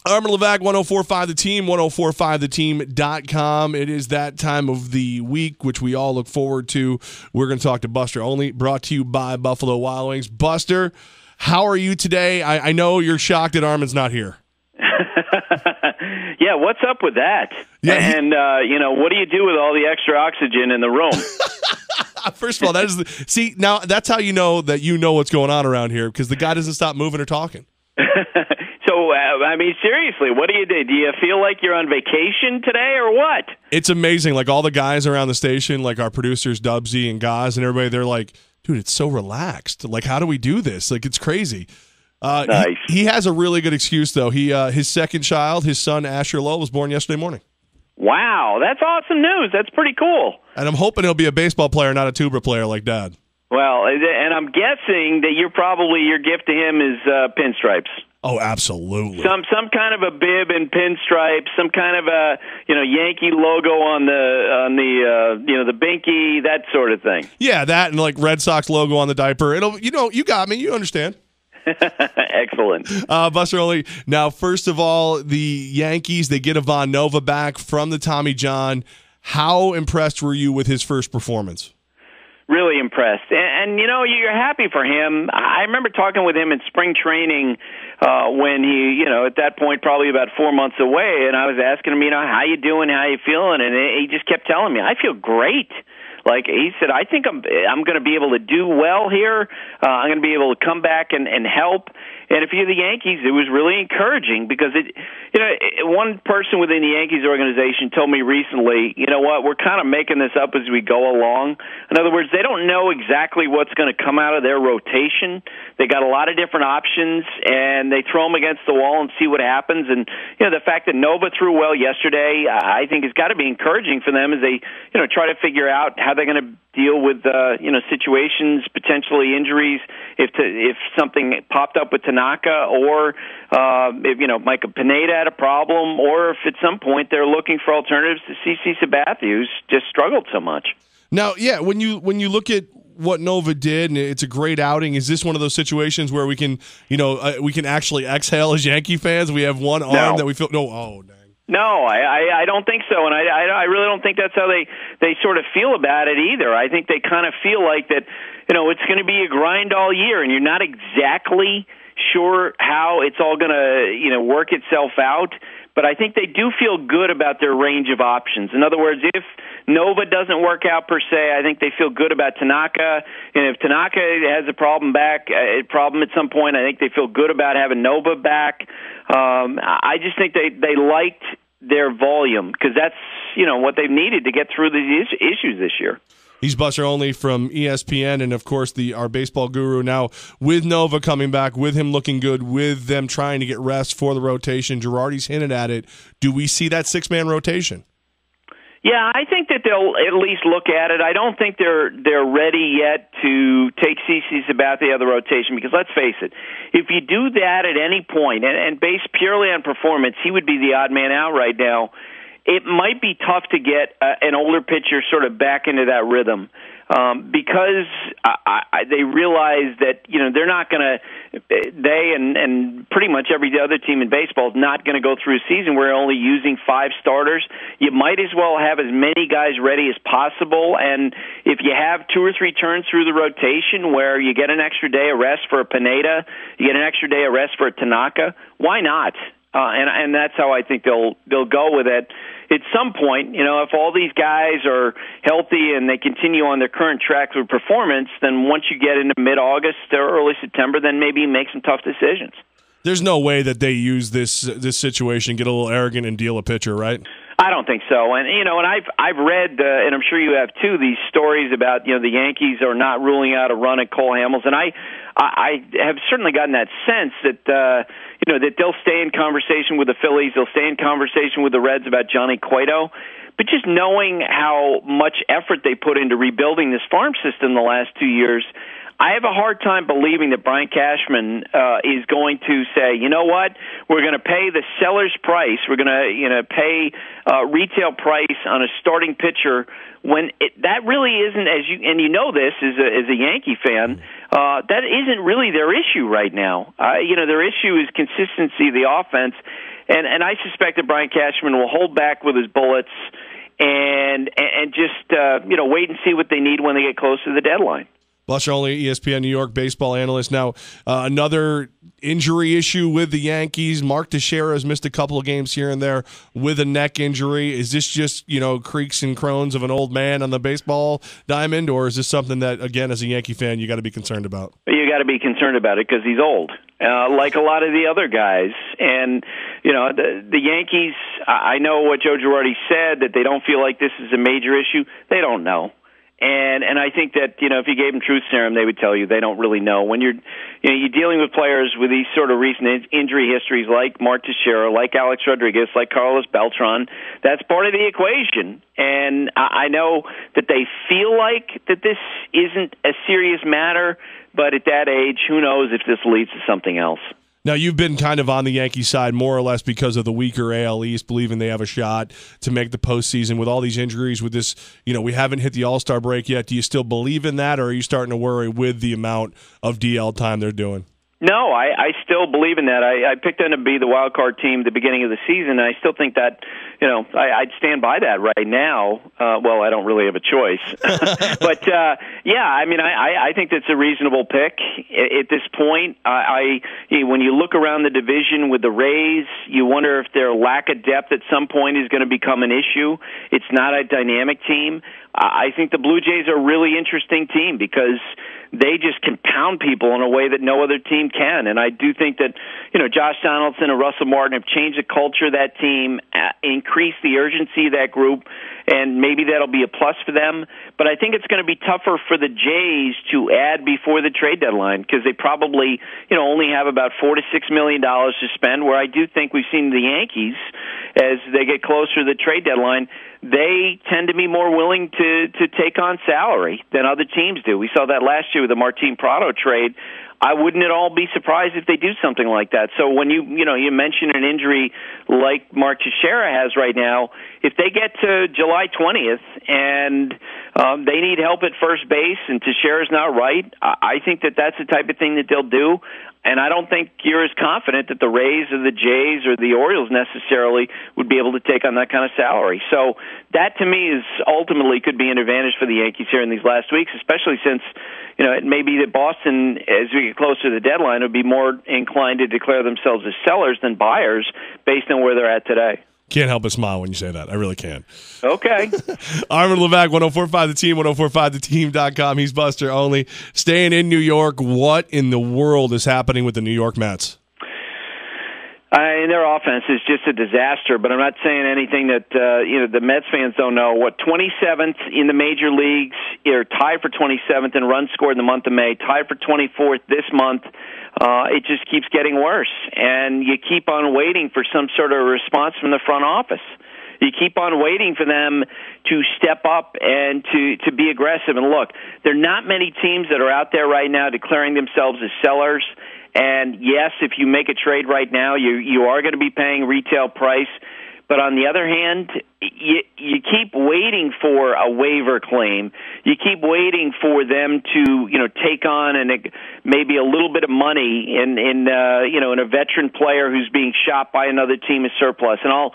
Armen Levack, 104.5 The Team, 104.5theteam.com. It is that time of the week, which we all look forward to. We're going to talk to Buster Olney, brought to you by Buffalo Wild Wings. Buster, how are you today? I know you're shocked that Armen's not here. Yeah, what's up with that? Yeah, and, what do you do with all the extra oxygen in the room? First of all, now that's how you know that you know what's going on around here, because the guy doesn't stop moving or talking. So, seriously, what do you do? Do you feel like you're on vacation today or what? It's amazing. Like, all the guys around the station, like our producers, Dubsy and Gaz and everybody, they're like, dude, it's so relaxed. Like, how do we do this? Like, it's crazy. Nice. He has a really good excuse, though. His second child, his son, Asher Lowe, was born yesterday morning. Wow, that's awesome news. That's pretty cool. And I'm hoping he'll be a baseball player, not a tuba player like Dad. Well, and I'm guessing that your gift to him is pinstripes. Oh, absolutely. Some kind of a bib and pinstripes, some kind of a Yankee logo on the binky, that sort of thing. Yeah, that and like Red Sox logo on the diaper. It'll you got me. You understand. Excellent. Buster Olney. Now, first of all, the Yankees, they get Ivan Nova back from the Tommy John. How impressed were you with his first performance? Really impressed. And you're happy for him. I remember talking with him in spring training when he, at that point, probably about 4 months away, and I was asking him, how you doing, how you feeling? And he just kept telling me, I feel great. Like he said, I think I'm going to be able to do well here. I'm going to be able to come back and help. And if you're the Yankees, it was really encouraging because one person within the Yankees organization told me recently, you know what, we're kind of making this up as we go along. In other words, they don't know exactly what's going to come out of their rotation. They got a lot of different options, and they throw them against the wall and see what happens. And the fact that Nova threw well yesterday, I think, has got to be encouraging for them as they try to figure out how they're going to deal with situations, potentially injuries, if something popped up with Tanaka, or if Micah Pineda had a problem, or if at some point they're looking for alternatives to CC Sabathia, who's just struggled so much. Now, yeah, when you look at what Nova did, and it's a great outing, is this one of those situations where we can we can actually exhale as Yankee fans? We have one arm that we feel dang. No, I don't think so, and I really don't think that's how they sort of feel about it either. I think they kind of feel like that, it's going to be a grind all year, and you're not exactly sure how it's all going to, work itself out. But I think they do feel good about their range of options. In other words, if Nova doesn't work out per se, I think they feel good about Tanaka. And if Tanaka has a problem at some point, I think they feel good about having Nova back. I just think they liked their volume because that's what they've needed to get through these issues this year. He's Buster Olney from ESPN, and of course our baseball guru. Now, with Nova coming back, with him looking good, with them trying to get rest for the rotation, Girardi's hinted at it. Do we see that six-man rotation? Yeah, I think that they'll at least look at it. I don't think they're ready yet to take CC Sabathia out of the rotation because let's face it, if you do that at any point and based purely on performance, he would be the odd man out right now. It might be tough to get an older pitcher sort of back into that rhythm because they realize that they're not going to. They and pretty much every other team in baseball is not going to go through a season where you're only using 5 starters. You might as well have as many guys ready as possible. And if you have 2 or 3 turns through the rotation where you get an extra day of rest for a Pineda, you get an extra day of rest for a Tanaka, why not? And that's how I think they'll go with it. At some point, if all these guys are healthy and they continue on their current track of performance, then once you get into mid-August or early September, then maybe make some tough decisions. There's no way that they use this situation, get a little arrogant, and deal a pitcher, right? I don't think so. And and I've read, and I'm sure you have too, these stories about the Yankees are not ruling out a run at Cole Hamels, and I have certainly gotten that sense that that they'll stay in conversation with the Phillies, they'll stay in conversation with the Reds about Johnny Cueto. But just knowing how much effort they put into rebuilding this farm system the last 2 years, I have a hard time believing that Brian Cashman is going to say, you know what, we're going to pay the seller's price, we're going to pay retail price on a starting pitcher when that really isn't, and you know this as a Yankee fan, that isn't really their issue right now. Their issue is consistency of the offense. And I suspect that Brian Cashman will hold back with his bullets and just wait and see what they need when they get close to the deadline. Blush Olney, ESPN New York baseball analyst. Now, another injury issue with the Yankees. Mark Teixeira has missed a couple of games here and there with a neck injury. Is this just, creaks and crones of an old man on the baseball diamond, or is this something that, again, as a Yankee fan, you got to be concerned about? You got to be concerned about it because he's old, like a lot of the other guys. And, the Yankees, I know what Joe Girardi said, that they don't feel like this is a major issue. They don't know. And I think that, if you gave them truth serum, they would tell you they don't really know. When you're dealing with players with these sort of recent injury histories like Mark Teixeira, like Alex Rodriguez, like Carlos Beltran, that's part of the equation. And I know that they feel like that this isn't a serious matter, but at that age, who knows if this leads to something else. Now, you've been kind of on the Yankees side more or less because of the weaker AL East, believing they have a shot to make the postseason with all these injuries. With this, we haven't hit the All-Star break yet. Do you still believe in that, or are you starting to worry with the amount of DL time they're doing? No, I still believe in that. I picked them to be the wild card team at the beginning of the season, and I still think that, I'd stand by that right now. Well, I don't really have a choice. But, I think that's a reasonable pick at this point. When you look around the division with the Rays, you wonder if their lack of depth at some point is going to become an issue. It's not a dynamic team. I think the Blue Jays are a really interesting team because they just can pound people in a way that no other team can. And I do think that, Josh Donaldson and Russell Martin have changed the culture of that team, increased the urgency of that group, and maybe that'll be a plus for them. But I think it's going to be tougher for the Jays to add before the trade deadline because they probably, only have about $4 to $6 million to spend, where I do think we've seen the Yankees, as they get closer to the trade deadline, they tend to be more willing to take on salary than other teams do. We saw that last year with the Martin Prado trade. I wouldn't at all be surprised if they do something like that. So when you mention an injury like Mark Teixeira has right now, if they get to July 20th and they need help at first base and Teixeira's not right, I think that that's the type of thing that they'll do. And I don't think you're as confident that the Rays or the Jays or the Orioles necessarily would be able to take on that kind of salary. So that, to me, is ultimately could be an advantage for the Yankees here in these last weeks, especially since, it may be that Boston, as we get closer to the deadline, would be more inclined to declare themselves as sellers than buyers based on where they're at today. Can't help but smile when you say that. I really can. Okay. Armen Levack, 104.5 The Team, 104.5theteam.com. He's Buster Olney. Staying in New York, what in the world is happening with the New York Mets? Their offense is just a disaster, but I'm not saying anything that the Mets fans don't know. 27th in the major leagues, are tied for 27th in runs scored in the month of May, tied for 24th this month. It just keeps getting worse, and you keep on waiting for some sort of response from the front office. You keep on waiting for them to step up and to be aggressive. And look, there are not many teams that are out there right now declaring themselves as sellers. And yes, if you make a trade right now, you are going to be paying retail price. But on the other hand, you keep waiting for a waiver claim. You keep waiting for them to, take on maybe a little bit of money in a veteran player who's being shopped by another team as surplus. And I'll,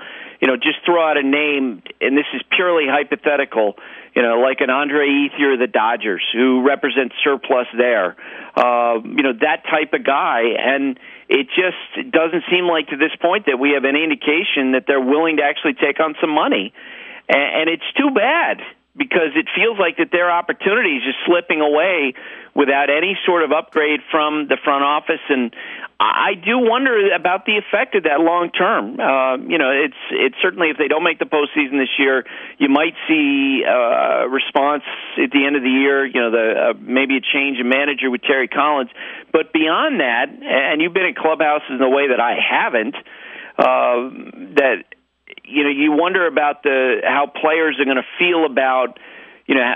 just throw out a name, and this is purely hypothetical, like an Andre Ethier of the Dodgers, who represents surplus there. That type of guy. And it just doesn't seem like to this point that we have any indication that they're willing to actually take on some money. And it's too bad because it feels like that their opportunity is just slipping away without any sort of upgrade from the front office. And I do wonder about the effect of that long term. It's certainly, if they don't make the postseason this year, you might see a response at the end of the year, maybe a change in manager with Terry Collins. But beyond that, and you've been in clubhouses in a way that I haven't, that you wonder about how players are going to feel about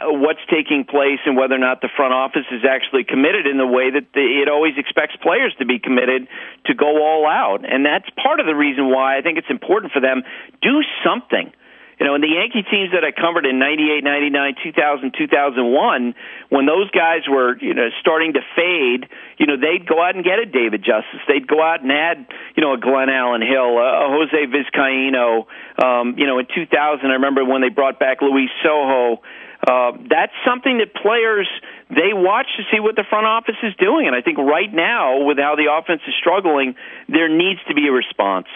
what's taking place and whether or not the front office is actually committed in the way that it always expects players to be committed, to go all out. And that's part of the reason why I think it's important for them. Do something. And the Yankee teams that I covered in 98, 99, 2000, 2001, when those guys were, starting to fade, they'd go out and get a David Justice. They'd go out and add, a Glenn Allen Hill, a Jose Vizcaíno. In 2000, I remember when they brought back Luis Sojo. That's something that players, they watch to see what the front office is doing. And I think right now, with how the offense is struggling, there needs to be a response.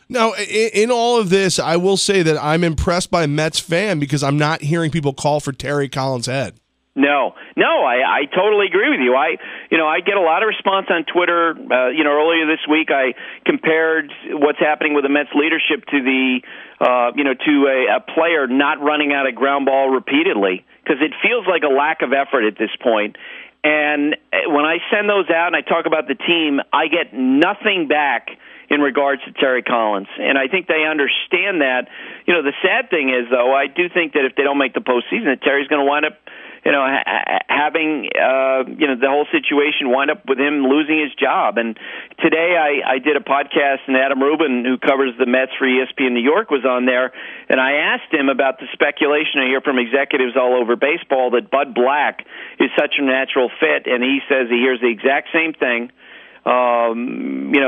Now, in all of this, I will say that I'm impressed by Mets fan because I'm not hearing people call for Terry Collins' head. No, I totally agree with you. I get a lot of response on Twitter. Earlier this week, I compared what's happening with the Mets leadership to a player not running out of ground ball repeatedly, because it feels like a lack of effort at this point. And when I send those out and I talk about the team, I get nothing back in regards to Terry Collins. And I think they understand that. The sad thing is, though, I do think that if they don't make the postseason, that Terry's going to wind up, having, the whole situation wind up with him losing his job. And today I did a podcast, and Adam Rubin, who covers the Mets for ESPN New York, was on there, and I asked him about the speculation I hear from executives all over baseball that Bud Black is such a natural fit, and he says he hears the exact same thing.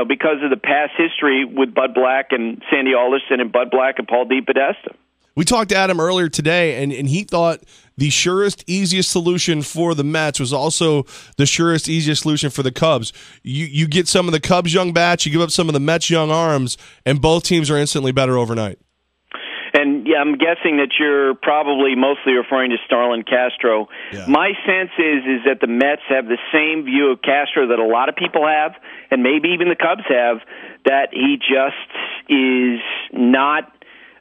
Because of the past history with Bud Black and Sandy Alderson and Bud Black and Paul DePodesta. We talked to Adam earlier today, and he thought the surest, easiest solution for the Mets was also the surest, easiest solution for the Cubs. You get some of the Cubs' young bats, you give up some of the Mets' young arms, and both teams are instantly better overnight. And yeah, I'm guessing that you're probably mostly referring to Starlin Castro. Yeah. My sense is that the Mets have the same view of Castro that a lot of people have, and maybe even the Cubs have, that he just is not,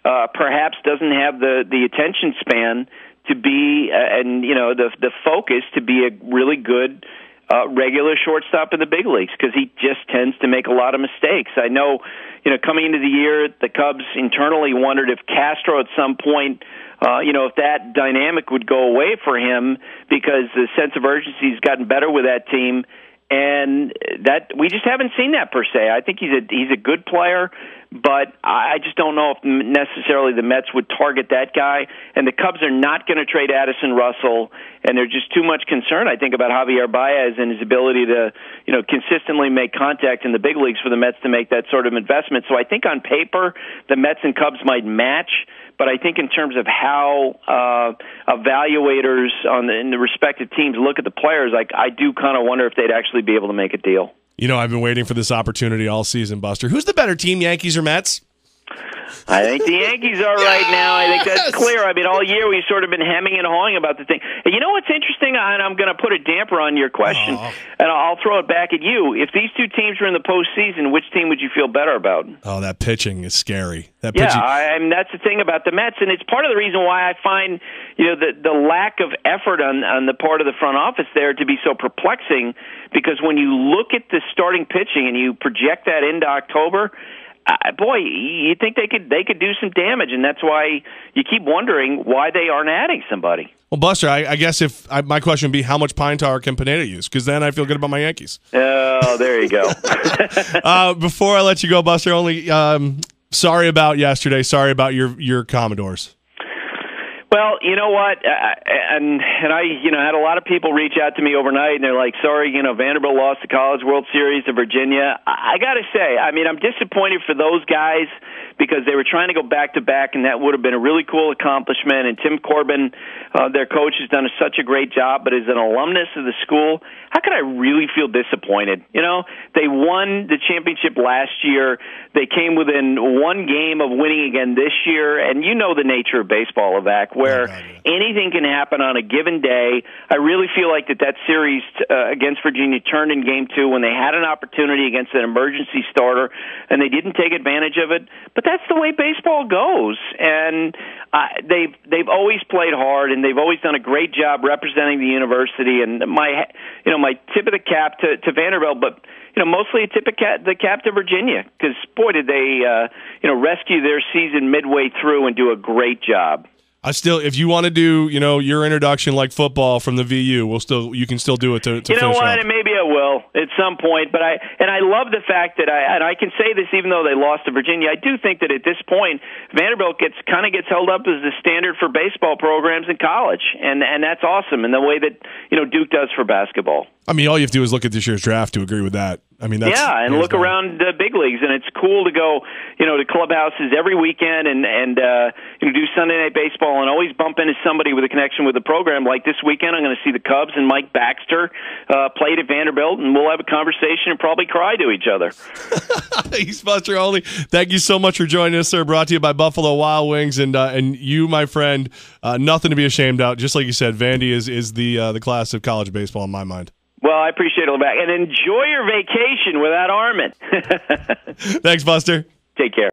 perhaps doesn't have the attention span to be, the focus to be a really good regular shortstop in the big leagues, because he just tends to make a lot of mistakes. I know, coming into the year, the Cubs internally wondered if Castro at some point, if that dynamic would go away for him, because the sense of urgency has gotten better with that team, and that we just haven't seen that per se. I think he's a good player, but I just don't know if necessarily the Mets would target that guy. And the Cubs are not going to trade Addison Russell, and they're just too much concerned, I think, about Javier Baez and his ability to, consistently make contact in the big leagues for the Mets to make that sort of investment. So I think on paper the Mets and Cubs might match, but I think in terms of how evaluators in the respective teams look at the players, I do kind of wonder if they'd actually be able to make a deal. I've been waiting for this opportunity all season, Buster. Who's the better team, Yankees or Mets? I think the Yankees are right now. I think that's clear. I mean, all year we've sort of been hemming and hawing about the thing. And you know what's interesting? And I'm going to put a damper on your question, and I'll throw it back at you. If these two teams were in the postseason, which team would you feel better about? Oh, that pitching is scary. That's the thing about the Mets, and it's part of the reason why I find the lack of effort on the part of the front office there to be so perplexing, because when you look at the starting pitching and you project that into October, boy, you think they could do some damage, and that's why you keep wondering why they aren't adding somebody. Well, Buster, I guess my question would be, how much pine tar can Pineda use? Because then I feel good about my Yankees. Oh, there you go. Before I let you go, Buster, sorry about yesterday. Sorry about your Commodores. Well, you know what, and I, had a lot of people reach out to me overnight, and they're like, sorry, Vanderbilt lost the College World Series to Virginia. I got to say, I'm disappointed for those guys, because they were trying to go back-to-back, and that would have been a really cool accomplishment. And Tim Corbin, their coach, has done such a great job, but as an alumnus of the school, how could I really feel disappointed? They won the championship last year. They came within one game of winning again this year, and you know the nature of baseball, Levack, where anything can happen on a given day. I really feel like that series against Virginia turned in Game 2 when they had an opportunity against an emergency starter, and they didn't take advantage of it. But that's the way baseball goes, and they've always played hard, and they've always done a great job representing the university. And my tip of the cap to Vanderbilt, but mostly a tip of the cap to Virginia, because boy, did they rescue their season midway through and do a great job. If you want to do, your introduction like football from the VU, you can still do it to finish what? up. And maybe Virginia will at some point, but I love the fact that I can say this even though they lost to Virginia. I do think that at this point Vanderbilt gets held up as the standard for baseball programs in college, and that's awesome in the way that Duke does for basketball. I mean, all you have to do is look at this year's draft to agree with that. I mean, that's, and look around the big leagues, and it's cool to go, to clubhouses every weekend and do Sunday Night Baseball and always bump into somebody with a connection with the program. Like this weekend, I'm going to see the Cubs and Mike Baxter played at Vanderbilt, and we'll have a conversation and probably cry to each other. He's Buster Olney. Thank you so much for joining us, sir. Brought to you by Buffalo Wild Wings, and you, my friend, nothing to be ashamed of. Just like you said, Vandy is the class of college baseball in my mind. Well, I appreciate it, Levack. And enjoy your vacation without Armen. Thanks, Buster. Take care.